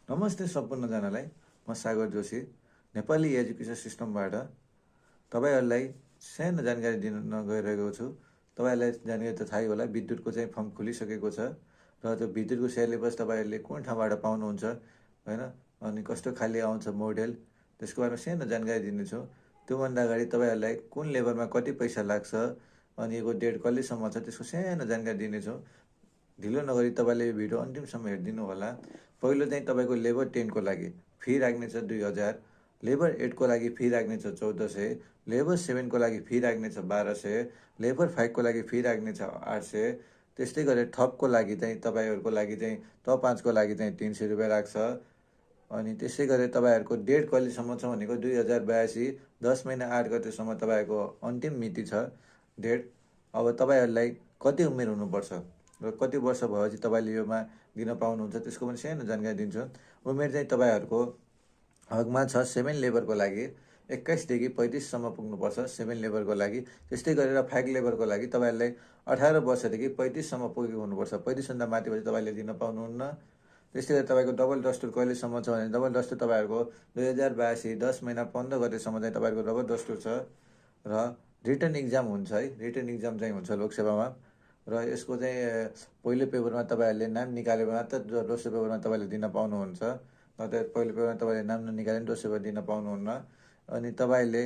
नमस्ते सम्पूर्णजनालाई। म सागर जोशी नेपाली एजुकेसन सिस्टमबाट तपाईँहरूलाई सानो जानकारी दिन गइरहेको छु। तपाईँहरूलाई जानकारी त थाहै होला, विद्युतको चाहिँ फर्म खुलिसकेको छ र त्यो विद्युतको सिलेबस तपाईँहरूले कुन ठाउँबाट पाउनुहुन्छ होइन, अनि कस्तो खाले आउँछ मोडेल, त्यसको बारेमा सानो जानकारी दिनेछु। त्योभन्दा अगाडि तपाईँहरूलाई कुन लेभलमा कति पैसा लाग्छ अनि यो डेट कहिलेसम्म छ त्यसको सानो जानकारी दिनेछु। ढिलो नगरी तपाईँले यो भिडियो अन्तिमसम्म हेरिदिनु होला। पहिलो चाहिँ तपाईँको लेबर 10 को लागि फी राख्नेछ 2000, लेबर 8 को लागि फी राख्नेछ 1400, लेबर 7 को लागि फी राख्नेछ 1200, लेबर 5 को लागि फी राख्नेछ 800। त्यस्तै गरेर थपको लागि चाहिँ तपाईँहरूको लागि चाहिँ त 5 को लागि चाहिँ 300 रुपियाँ राख्छ। अनि त्यसै गरेर तपाईँहरूको डेट कहिलेसम्म छ भनेको 2082 10 महिना 8 गतेसम्म तपाईँहरूको अन्तिम मिति छ डेट। अब तपाईँहरूलाई कति उमेर हुनुपर्छ र कति वर्ष भएपछि तपाईँले योमा दिन पाउनुहुन्छ त्यसको पनि सानो जानकारी दिन्छु। उमेर चाहिँ तपाईँहरूको हकमा छ 7 लेबरको लागि 21 देखि 35सम्म पुग्नुपर्छ 7 लेबरको लागि। त्यस्तै गरेर 5 लेबरको लागि तपाईँहरूलाई 18 वर्षदेखि 35सम्म पुगेको हुनुपर्छ। 35भन्दा माथि भएपछि तपाईँले दिन पाउनुहुन्न। त्यस्तै गरी तपाईँको डबल डस्टुर कहिलेसम्म छ भने डबल डस्टुर तपाईँहरूको 2082 10 महिना 15 गतेसम्म चाहिँ तपाईँहरूको डबल डस्टुर छ र रिटर्न इक्जाम हुन्छ है, रिटर्न इक्जाम चाहिँ हुन्छ लोकसेवामा। र यसको चाहिँ पहिलो पेपरमा तपाईँहरूले नाम निकालेर मात्र दोस्रो पेपरमा तपाईँले दिन पाउनुहुन्छ, नत्र पहिलो पेपरमा तपाईँले नाम ननिकाले पनि दोस्रो पेपर दिन पाउनुहुन्न। अनि तपाईँले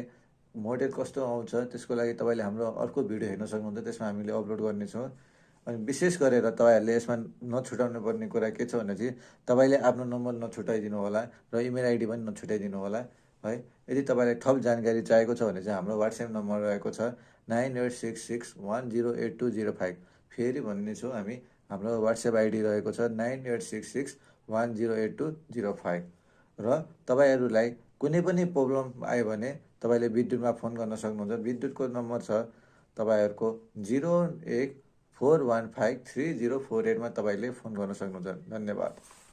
मोडेल कस्तो आउँछ त्यसको लागि तपाईँले हाम्रो अर्को भिडियो हेर्न सक्नुहुन्छ, त्यसमा हामीले अपलोड गर्नेछौँ। अनि विशेष गरेर तपाईँहरूले यसमा नछुटाउनु पर्ने कुरा के छ भने चाहिँ तपाईँले आफ्नो नम्बर नछुटाइदिनु होला र इमेल आइडी पनि नछुटाइदिनु होला है। यदि तपाईँलाई थप जानकारी चाहिएको छ भने चाहिँ हाम्रो वाट्सएप नम्बर रहेको छ 9866108205। फेरि भन्नेछु हामी, हाम्रो वाट्सएप आइडी रहेको छ 9866108205। र तपाईँहरूलाई कुनै पनि प्रब्लम आयो भने तपाईँले विद्युतमा फोन गर्न सक्नुहुन्छ। विद्युतको नम्बर छ तपाईँहरूको 01415304 मा तपाईँले फोन गर्न सक्नुहुन्छ। धन्यवाद।